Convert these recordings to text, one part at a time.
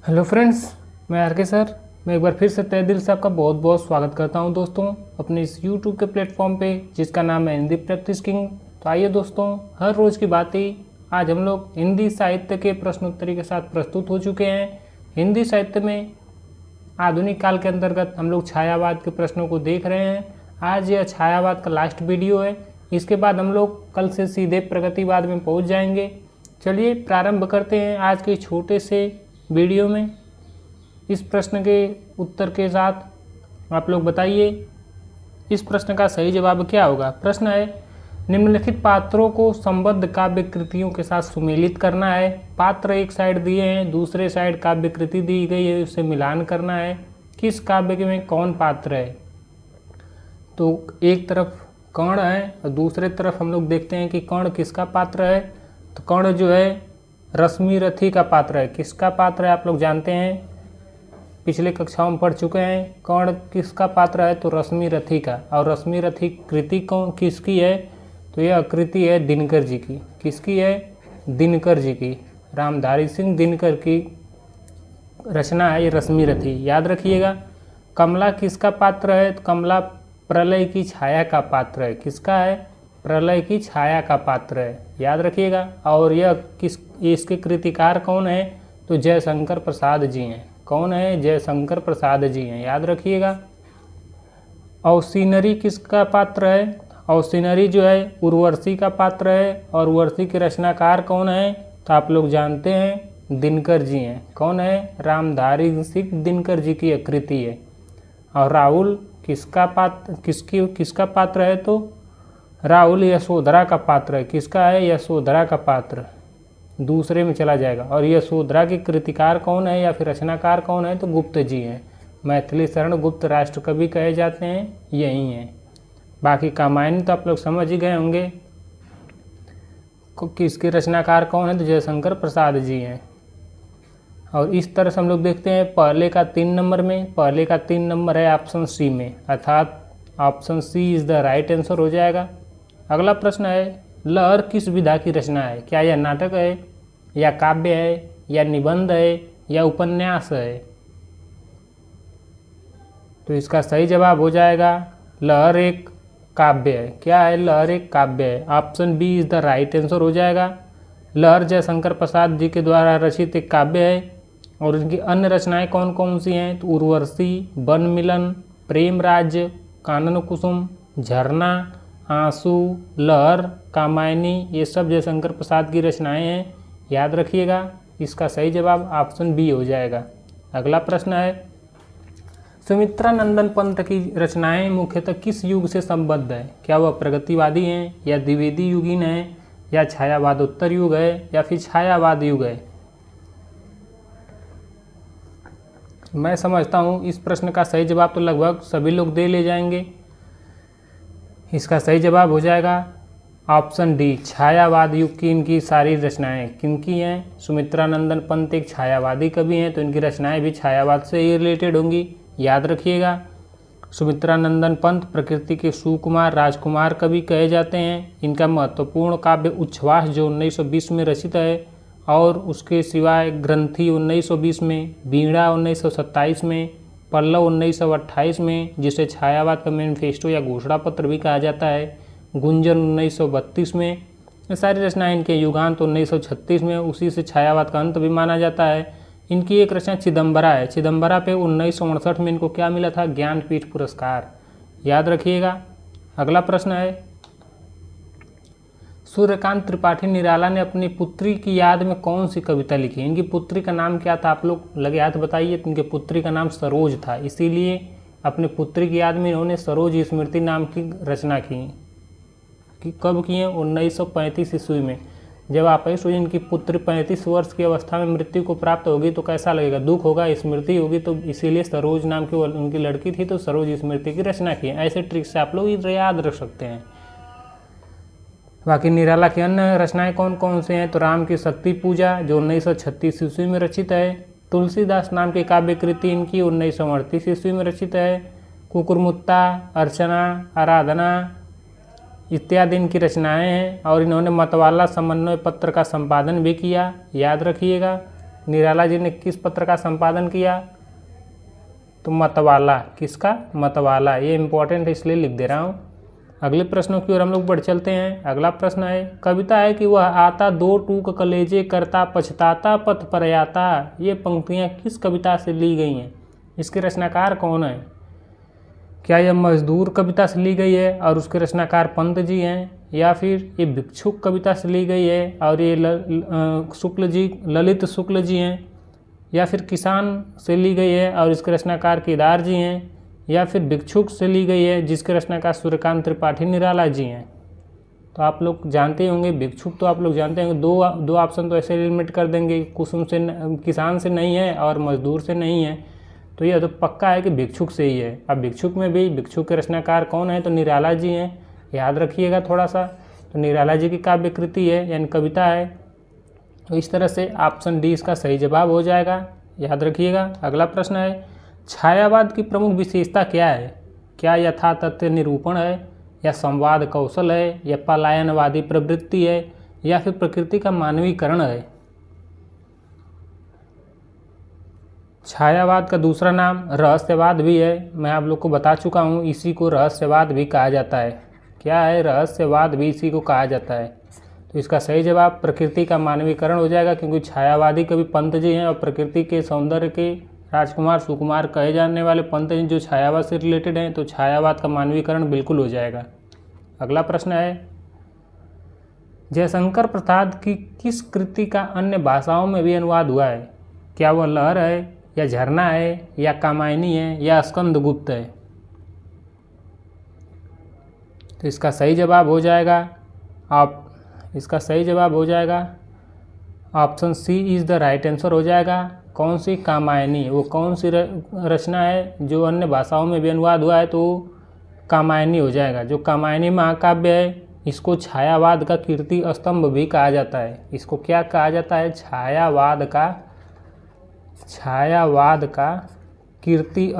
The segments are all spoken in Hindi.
हेलो फ्रेंड्स, मैं आर के सर। मैं एक बार फिर से तहे दिल से आपका बहुत बहुत स्वागत करता हूं दोस्तों अपने इस यूट्यूब के प्लेटफॉर्म पे जिसका नाम है हिंदी प्रैक्टिस किंग। तो आइए दोस्तों, हर रोज़ की बात ही आज हम लोग हिंदी साहित्य के प्रश्नोत्तरी के साथ प्रस्तुत हो चुके हैं। हिंदी साहित्य में आधुनिक काल के अंतर्गत हम लोग छायावाद के प्रश्नों को देख रहे हैं। आज यह छायावाद का लास्ट वीडियो है। इसके बाद हम लोग कल से सीधे प्रगतिवाद में पहुँच जाएंगे। चलिए प्रारंभ करते हैं आज के छोटे से वीडियो में। इस प्रश्न के उत्तर के साथ आप लोग बताइए इस प्रश्न का सही जवाब क्या होगा। प्रश्न है, निम्नलिखित पात्रों को संबद्ध काव्य कृतियों के साथ सुमेलित करना है। पात्र एक साइड दिए हैं, दूसरे साइड काव्य कृति दी गई है, उसे मिलान करना है। किस काव्य में कौन पात्र है? तो एक तरफ कर्ण है और दूसरे तरफ हम लोग देखते हैं कि कर्ण किसका पात्र है। तो कर्ण जो है रश्मिरथी का पात्र है। किसका पात्र है आप लोग जानते हैं, पिछले कक्षाओं में पढ़ चुके हैं। कर्ण किसका पात्र है? तो रश्मिरथी का। और रश्मिरथी कृति कौन किसकी है? तो यह कृति है दिनकर जी की। किसकी है? दिनकर जी की। रामधारी सिंह दिनकर की रचना है ये रश्मिरथी, याद रखिएगा। कमला किसका पात्र है? तो कमला प्रलय की छाया का पात्र है। किसका है? प्रलय की छाया का पात्र है, याद रखिएगा। और यह इसके कृतिकार कौन है? तो जयशंकर प्रसाद जी हैं। कौन है? जयशंकर प्रसाद जी हैं, याद रखिएगा। औसिनरी किसका पात्र है? औसिनरी जो है उर्वशी का पात्र है। और उर्वशी के रचनाकार कौन है? तो आप लोग जानते हैं दिनकर जी हैं। कौन है? रामधारी सिंह दिनकर जी की कृति है। और राहुल किसका पात्र है? तो राहुल यशोधरा का पात्र है। किसका है? यशोधरा का पात्र, दूसरे में चला जाएगा। और यशोधरा के कृतिकार कौन है या फिर रचनाकार कौन है? तो गुप्त जी हैं। मैथिली शरण गुप्त राष्ट्र कवि कहे जाते हैं, यही हैं। बाकी कामायनी तो आप लोग समझ ही गए होंगे किसके रचनाकार कौन है? तो जयशंकर प्रसाद जी हैं। और इस तरह से हम लोग देखते हैं पहले का 3 नंबर में, पहले का 3 नंबर है ऑप्शन सी में, अर्थात option C is the right answer हो जाएगा। अगला प्रश्न है, लहर किस विधा की रचना है? क्या यह नाटक है या काव्य है या निबंध है या उपन्यास है? तो इसका सही जवाब हो जाएगा लहर एक काव्य है। क्या है? लहर एक काव्य है। Option B is the right answer हो जाएगा। लहर जयशंकर प्रसाद जी के द्वारा रचित एक काव्य है। और इनकी अन्य रचनाएं कौन कौन सी हैं? तो उर्वशी, वन मिलन, प्रेम राज्य, कानन कुसुम, झरना, आंसू, लहर, कामायनी, ये सब जयशंकर प्रसाद की रचनाएं हैं, याद रखिएगा। इसका सही जवाब ऑप्शन बी हो जाएगा। अगला प्रश्न है, सुमित्रा नंदन पंत की रचनाएं मुख्यतः किस युग से संबद्ध है? क्या वह प्रगतिवादी हैं या द्विवेदी युगीन हैं या छायावादोत्तर युग है या फिर छायावाद युग है? मैं समझता हूँ इस प्रश्न का सही जवाब तो लगभग सभी लोग दे ले जाएंगे। इसका सही जवाब हो जाएगा ऑप्शन डी, छायावाद युग की इनकी सारी रचनाएं। किनकी हैं? सुमित्रा नंदन पंत एक छायावादी कवि हैं, तो इनकी रचनाएं भी छायावाद से ही रिलेटेड होंगी, याद रखिएगा। सुमित्रा नंदन पंत प्रकृति के सुकुमार राजकुमार कवि कहे जाते हैं। इनका महत्वपूर्ण काव्य उच्छ्वास जो 1920 में रचित है, और उसके सिवाय ग्रंथि 1920 में, वीणा 1927 में, पल्लव 1928 में, जिसे छायावाद का मैनिफेस्टो या घोषणा पत्र भी कहा जाता है, गुंजन 1932 में। ये सारी रचनाएं इनके युगांत 1936 में, उसी से छायावाद का अंत भी माना जाता है। इनकी एक रचना चिदम्बरा है। चिदम्बरा पे 1968 में इनको क्या मिला था? ज्ञानपीठ पुरस्कार, याद रखिएगा। अगला प्रश्न है, सूर्यकांत त्रिपाठी निराला ने अपनी पुत्री की याद में कौन सी कविता लिखी? इनकी पुत्री का नाम क्या था? आप लोग लगे हाथ बताइए। इनकी पुत्री का नाम सरोज था, इसीलिए अपनी पुत्री की याद में इन्होंने सरोज स्मृति नाम की रचना की। कब की है? 1935 ईस्वी में। जब आप ही सोचिए इनकी पुत्री 35 वर्ष की अवस्था में मृत्यु को प्राप्त होगी तो कैसा लगेगा? दुख होगा, स्मृति होगी। तो इसीलिए सरोज नाम की उनकी लड़की थी, तो सरोज स्मृति की रचना की। ऐसे ट्रिक से आप लोग याद रख सकते हैं। बाकी निराला की अन्य रचनाएं कौन कौन से हैं? तो राम की शक्ति पूजा जो 1936 ईस्वी में रचित है। तुलसीदास नाम की काव्य कृति इनकी 1938 ईस्वी में रचित है। कुकुरमुत्ता, अर्चना, आराधना इत्यादि इनकी रचनाएं हैं। और इन्होंने मतवाला समन्वय पत्र का संपादन भी किया, याद रखिएगा। निराला जी ने किस पत्र का संपादन किया? तो मतवाला। किसका? मतवाला। ये इम्पोर्टेंट इसलिए लिख दे रहा हूँ। अगले प्रश्नों की ओर हम लोग बढ़ चलते हैं। अगला प्रश्न है, कविता है कि वह आता दो टूक कलेजे करता पछताता पथ पर आता। ये पंक्तियाँ किस कविता से ली गई हैं? इसके रचनाकार कौन है? क्या यह मजदूर कविता से ली गई है और उसके रचनाकार पंत जी हैं, या फिर ये भिक्षुक कविता से ली गई है और ये शुक्ल जी, ललित शुक्ल जी हैं, या फिर किसान से ली गई है और इसके रचनाकार केदार जी हैं, या फिर भिक्षुक से ली गई है जिसके रचनाकार सूर्यकांत त्रिपाठी निराला जी हैं? तो आप लोग जानते ही होंगे भिक्षुक, तो आप लोग जानते होंगे। दो ऑप्शन तो ऐसे एलिमिनेट कर देंगे, कुसुम से, किसान से नहीं है और मजदूर से नहीं है, तो यह तो पक्का है कि भिक्षुक से ही है। अब भिक्षुक में भी भिक्षुक के रचनाकार कौन है? तो निराला जी हैं, याद रखिएगा थोड़ा सा। तो निराला जी की काव्य कृति है यानी कविता है। तो इस तरह से ऑप्शन डी इसका सही जवाब हो जाएगा, याद रखिएगा। अगला प्रश्न है, छायावाद की प्रमुख विशेषता क्या है? क्या यथा तथ्य निरूपण है, या संवाद कौशल है, या पलायनवादी प्रवृत्ति है, या फिर प्रकृति का मानवीकरण है? छायावाद का दूसरा नाम रहस्यवाद भी है, मैं आप लोग को बता चुका हूँ। इसी को रहस्यवाद भी कहा जाता है। क्या है? रहस्यवाद भी इसी को कहा जाता है। तो इसका सही जवाब प्रकृति का मानवीकरण हो जाएगा, क्योंकि छायावादी कवि पंत जी हैं और प्रकृति के सौंदर्य के राजकुमार सुकुमार कहे जाने वाले पंत जी जो छायावाद से रिलेटेड हैं, तो छायावाद का मानवीकरण बिल्कुल हो जाएगा। अगला प्रश्न है, जयशंकर प्रसाद की किस कृति का अन्य भाषाओं में भी अनुवाद हुआ है? क्या वह लहर है, या झरना है, या कामायनी है, या स्कंद गुप्त है? तो इसका सही जवाब हो जाएगा option C is the right answer हो जाएगा। कौन सी? कामायनी। वो कौन सी रचना है जो अन्य भाषाओं में भी अनुवाद हुआ है? तो कामायनी हो जाएगा। जो कामायनी महाकाव्य है, इसको छायावाद का कीर्ति स्तंभ भी कहा जाता है। इसको क्या कहा जाता है? छायावाद का कीर्ति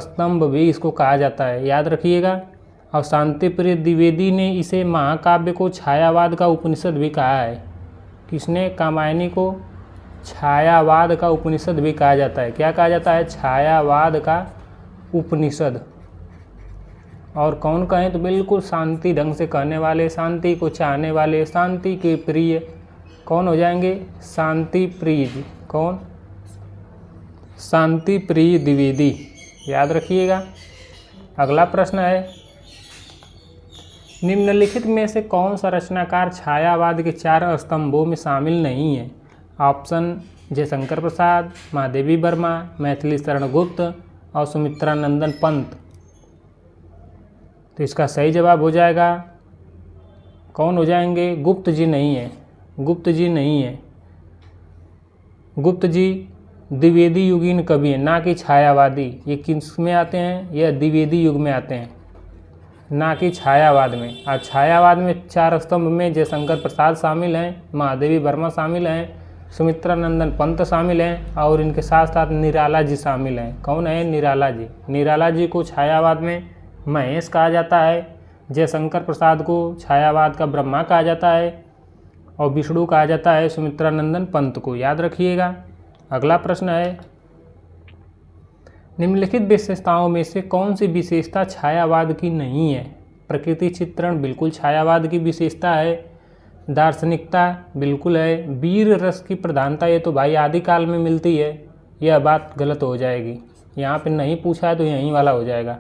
स्तंभ भी इसको कहा जाता है, याद रखिएगा। और शांतिप्रिय द्विवेदी ने इसे महाकाव्य को छायावाद का उपनिषद भी कहा है। किसने? कामायनी को छायावाद का उपनिषद भी कहा जाता है। क्या कहा जाता है? छायावाद का उपनिषद। और कौन कहें? तो बिल्कुल शांति ढंग से कहने वाले, शांति को चाहने वाले, शांति के प्रिय कौन हो जाएंगे? शांति प्रिय जी। कौन? शांति प्रिय द्विवेदी, याद रखिएगा। अगला प्रश्न है, निम्नलिखित में से कौन सा रचनाकार छायावाद के 4 स्तंभों में शामिल नहीं है? ऑप्शन जयशंकर प्रसाद, महादेवी वर्मा, मैथिली शरण गुप्त और सुमित्रा नंदन पंत। तो इसका सही जवाब हो जाएगा, कौन हो जाएंगे? गुप्त जी नहीं है। गुप्त जी द्विवेदी युगीन कवि हैं, ना कि छायावादी। ये किस में आते हैं? ये द्विवेदी युग में आते हैं, ना कि छायावाद में। और छायावाद में 4 स्तंभ में जयशंकर प्रसाद शामिल हैं, महादेवी वर्मा शामिल हैं, सुमित्रा नंदन पंत शामिल हैं और इनके साथ साथ निराला जी शामिल हैं। कौन है? निराला जी। निराला जी को छायावाद में महेश कहा जाता है, जयशंकर प्रसाद को छायावाद का ब्रह्मा कहा जाता है और विष्णु कहा जाता है सुमित्रा नंदन पंत को, याद रखिएगा। अगला प्रश्न है, निम्नलिखित विशेषताओं में से कौन सी विशेषता छायावाद की नहीं है? प्रकृति चित्रण बिल्कुल छायावाद की विशेषता है। दार्शनिकता बिल्कुल है। वीर रस की प्रधानता ये तो भाई आदिकाल में मिलती है, यह बात गलत हो जाएगी। यहाँ पे नहीं पूछा है तो यहीं वाला हो जाएगा।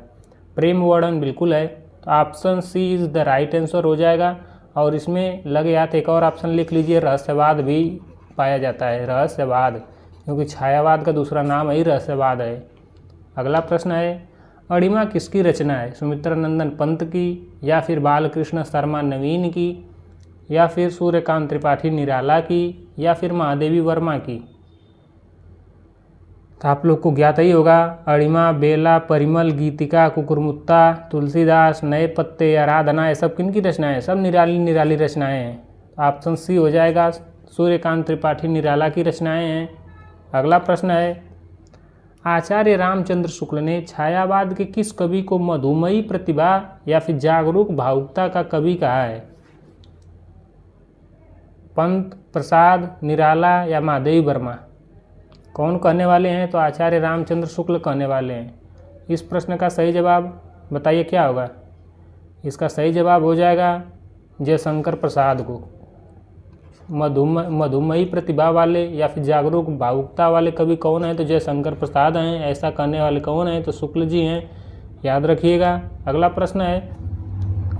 प्रेम वर्णन बिल्कुल है, तो option C is the right answer हो जाएगा। और इसमें लगे हाथ एक और ऑप्शन लिख लीजिए, रहस्यवाद भी पाया जाता है। रहस्यवाद, क्योंकि छायावाद का दूसरा नाम ही रहस्यवाद है। अगला प्रश्न है, अणिमा किसकी रचना है? सुमित्रा नंदन पंत की, या फिर बालकृष्ण शर्मा नवीन की, या फिर सूर्यकांत त्रिपाठी निराला की, या फिर महादेवी वर्मा की? तो आप लोग को ज्ञात ही होगा, अणिमा, बेला, परिमल, गीतिका, कुकुरमुत्ता, तुलसीदास, नए पत्ते, आराधना, ये सब किन की रचनाएं हैं? सब निराली रचनाएं हैं। ऑप्शन सी हो जाएगा, सूर्यकांत त्रिपाठी निराला की रचनाएं हैं। अगला प्रश्न है, आचार्य रामचंद्र शुक्ल ने छायावाद के किस कवि को मधुमयी प्रतिभा या फिर जागरूक भावुकता का कवि कहा है? पंत, प्रसाद, निराला या महादेवी वर्मा? कौन कहने वाले हैं? तो आचार्य रामचंद्र शुक्ल कहने वाले हैं। इस प्रश्न का सही जवाब बताइए क्या होगा? इसका सही जवाब हो जाएगा जयशंकर प्रसाद को। मधुमेही प्रतिभा वाले या फिर जागरूक भावुकता वाले कवि कौन है? तो जयशंकर प्रसाद हैं। ऐसा कहने वाले कौन हैं? तो शुक्ल जी हैं, याद रखिएगा। अगला प्रश्न है,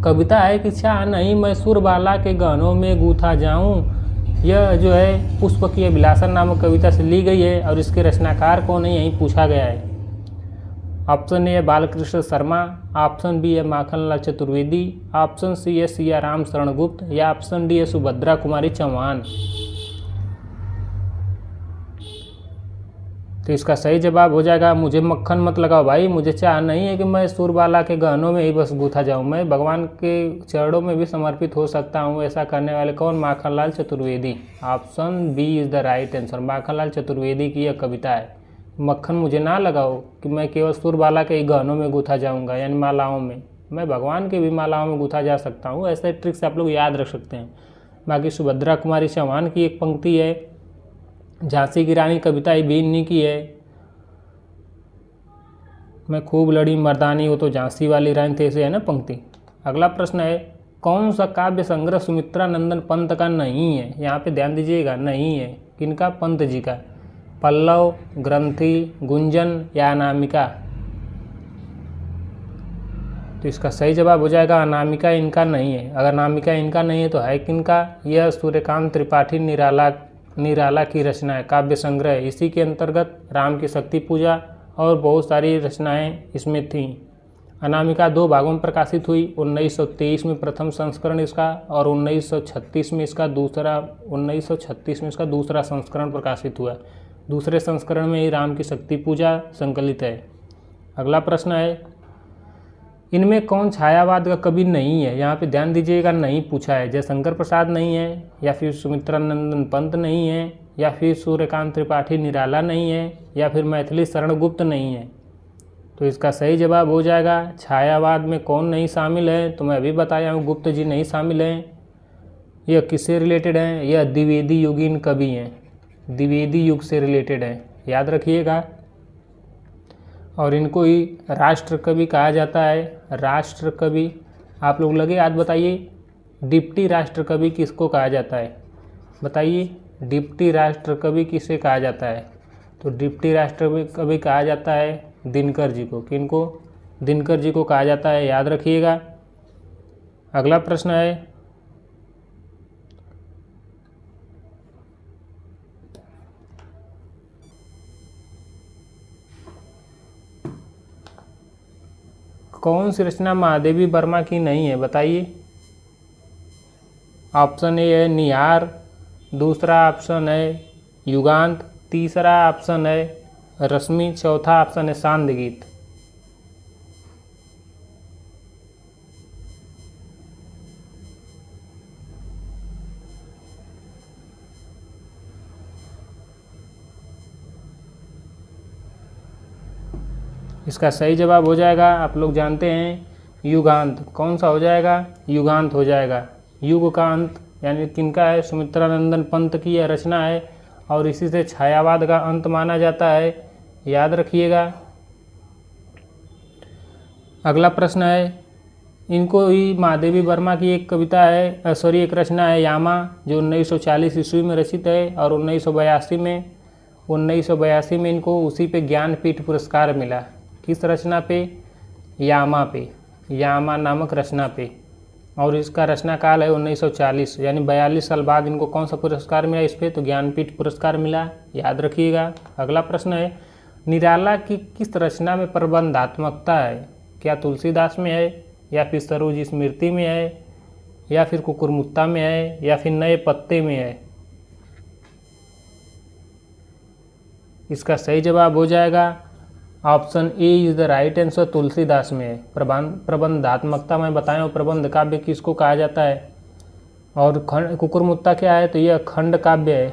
कविता है कि चाह नहीं मैं सुरबाला के गहनों में गूथा जाऊं। यह जो है पुष्प की अभिलाषा नामक कविता से ली गई है और इसके रचनाकार कौन है यही पूछा गया है। ऑप्शन ए है बालकृष्ण शर्मा, ऑप्शन बी है माखनलाल चतुर्वेदी, ऑप्शन सी है सिया राम शरण गुप्त या ऑप्शन डी है सुभद्रा कुमारी चौहान। तो इसका सही जवाब हो जाएगा, मुझे मक्खन मत लगाओ भाई, मुझे चाह नहीं है कि मैं सुरबाला के गहनों में ही बस गूथा जाऊं, मैं भगवान के चरणों में भी समर्पित हो सकता हूं। ऐसा करने वाले कौन? Makhanlal Chaturvedi. Option B is the right answer. Makhanlal Chaturvedi की यह कविता है, मक्खन मुझे ना लगाओ कि मैं केवल सुरबाला के ही गहनों में गूथा जाऊँगा, यानी मालाओं में, मैं भगवान के भी मालाओं में गूथा जा सकता हूँ। ऐसे ट्रिक से आप लोग याद रख सकते हैं। बाकी सुभद्रा कुमारी चौहान की एक पंक्ति है, झांसी की रानी कविता भी इन्हीं की है, मैं खूब लड़ी मर्दानी, वो तो झांसी वाली रानी थे, से है ना पंक्ति। अगला प्रश्न है, कौन सा काव्य संग्रह सुमित्रा नंदन पंत का नहीं है? यहाँ पे ध्यान दीजिएगा, नहीं है किनका? पंत जी का। पल्लव, ग्रंथि, गुंजन या अनामिका? तो इसका सही जवाब हो जाएगा अनामिका इनका नहीं है। अगर अनामिका इनका नहीं है तो है किनका? यह सूर्यकांत त्रिपाठी निराला की रचना है, काव्य संग्रह है। इसी के अंतर्गत राम की शक्ति पूजा और बहुत सारी रचनाएं इसमें थीं। अनामिका 2 भागों में प्रकाशित हुई, 1923 में प्रथम संस्करण इसका और 1936 में इसका दूसरा संस्करण प्रकाशित हुआ। दूसरे संस्करण में ही राम की शक्ति पूजा संकलित है। अगला प्रश्न है, इनमें कौन छायावाद का कवि नहीं है? यहाँ पे ध्यान दीजिएगा, नहीं पूछा है। जयशंकर प्रसाद नहीं है, या फिर सुमित्रा नंदन पंत नहीं है, या फिर सूर्यकांत त्रिपाठी निराला नहीं है, या फिर मैथिली शरण गुप्त नहीं है। तो इसका सही जवाब हो जाएगा छायावाद में कौन नहीं शामिल है? तो मैं अभी बताया हूँ, गुप्त जी नहीं शामिल हैं। यह किससे रिलेटेड हैं? यह द्विवेदी युगीन कवि हैं, द्विवेदी युग से रिलेटेड है, याद रखिएगा। और इनको ही राष्ट्र कवि कहा जाता है। राष्ट्र कवि आप लोग लगे याद, बताइए डिप्टी राष्ट्र कवि किसको कहा जाता है? बताइए डिप्टी राष्ट्र कवि किसे कहा जाता है? तो डिप्टी राष्ट्र कवि कहा जाता है दिनकर जी को। किनको? दिनकर जी को कहा जाता है, याद रखिएगा। अगला प्रश्न है, कौन सी रचना महादेवी वर्मा की नहीं है? बताइए। ऑप्शन ए है निहार, दूसरा ऑप्शन है युगांत, तीसरा ऑप्शन है रश्मि, चौथा ऑप्शन है सांद गीत। इसका सही जवाब हो जाएगा, आप लोग जानते हैं, युगांत। कौन सा हो जाएगा? युगांत हो जाएगा। युग का अंत यानी किनका है? सुमित्रा नंदन पंत की यह रचना है और इसी से छायावाद का अंत माना जाता है, याद रखिएगा। अगला प्रश्न है, इनको ही महादेवी वर्मा की एक कविता है, एक रचना है यामा, जो 1940 ईस्वी में रचित है और 1982 में इनको उसी पे ज्ञानपीठ पुरस्कार मिला। किस रचना पे? यामा पे, यामा नामक रचना पे। और इसका रचना काल है 1940, यानी 42 साल बाद इनको कौन सा पुरस्कार मिला इस पे? तो ज्ञानपीठ पुरस्कार मिला, याद रखिएगा। अगला प्रश्न है, निराला की किस रचना में प्रबंधात्मकता है? क्या तुलसीदास में है, या फिर सरोज स्मृति में है, या फिर कुकुरमुत्ता में है, या फिर नए पत्ते में है? इसका सही जवाब हो जाएगा option A is the right answer, Tulsidas में है। प्रबंधात्मकता में बताएं, और प्रबंध काव्य किसको कहा जाता है? और कुकुरमुत्ता क्या है? तो यह खंड काव्य है।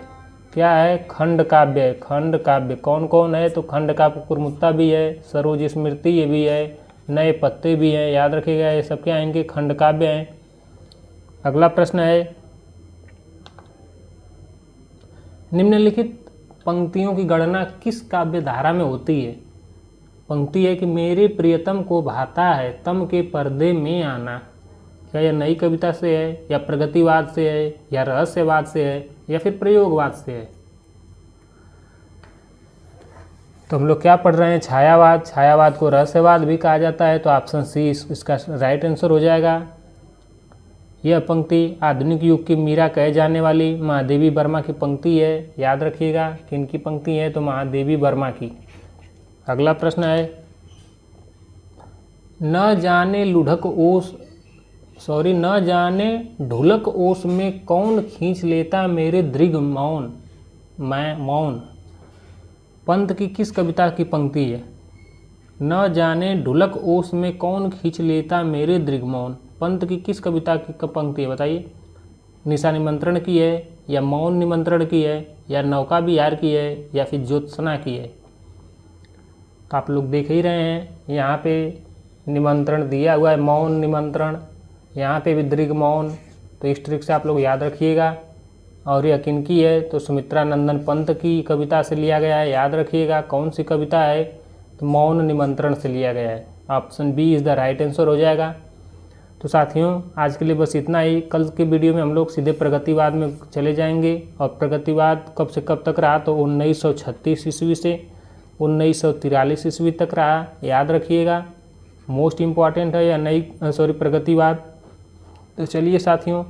क्या है? खंड काव्य है। खंड काव्य कौन कौन है? तो खंड का कुकुरमुत्ता भी है, सरोज स्मृति ये भी है, नए पत्ते भी हैं, याद रखिएगा। ये सब क्या है? इनके खंड काव्य हैं। अगला प्रश्न है, निम्नलिखित पंक्तियों की गणना किस काव्य धारा में होती है? पंक्ति है कि मेरे प्रियतम को भाता है तम के पर्दे में आना। क्या यह नई कविता से है, या प्रगतिवाद से है, या रहस्यवाद से है, या फिर प्रयोगवाद से है? तो हम लोग क्या पढ़ रहे हैं? छायावाद। छायावाद को रहस्यवाद भी कहा जाता है, तो ऑप्शन सी इसका राइट आंसर हो जाएगा। यह पंक्ति आधुनिक युग की मीरा कहे जाने वाली महादेवी वर्मा की पंक्ति है। याद रखिएगा किनकी पंक्ति है, तो महादेवी वर्मा की। अगला प्रश्न है, न जाने ढुलक ओस में कौन खींच लेता मेरे दृग मौन। मैं मौन पंत की किस कविता की पंक्ति है? न जाने ढुलक ओस में कौन खींच लेता मेरे दृग मौन पंत की किस कविता की पंक्ति है? बताइए। निशा निमंत्रण की है, या मौन निमंत्रण की है, या नौका विहार की है, या फिर ज्योत्सना की है? तो आप लोग देख ही रहे हैं, यहाँ पे निमंत्रण दिया हुआ है, मौन निमंत्रण, यहाँ पे भी दृग मौन। तो इस ट्रिक से आप लोग याद रखिएगा। और यह किनकी है? तो सुमित्रा नंदन पंत की कविता से लिया गया है। याद रखिएगा कौन सी कविता है? तो मौन निमंत्रण से लिया गया है। Option B is the right answer हो जाएगा। तो साथियों, आज के लिए बस इतना ही। कल के वीडियो में हम लोग सीधे प्रगतिवाद में चले जाएंगे। और प्रगतिवाद कब से कब तक रहा? तो 1936 ईस्वी से 1943 ईस्वी तक रहा। याद रखिएगा, मोस्ट इम्पॉर्टेंट है या प्रगतिवाद। तो चलिए साथियों,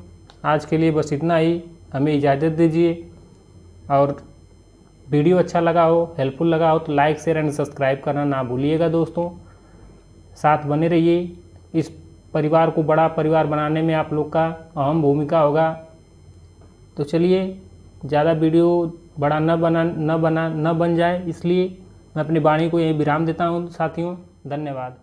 आज के लिए बस इतना ही। हमें इजाज़त दीजिए। और वीडियो अच्छा लगा हो, हेल्पफुल लगा हो, तो लाइक शेयर एंड सब्सक्राइब करना ना भूलिएगा दोस्तों। साथ बने रहिए। इस परिवार को बड़ा परिवार बनाने में आप लोग का अहम भूमिका होगा। तो चलिए, ज़्यादा वीडियो बड़ा न बन जाए, इसलिए मैं अपनी वाणी को यहीं विराम देता हूँ साथियों। धन्यवाद।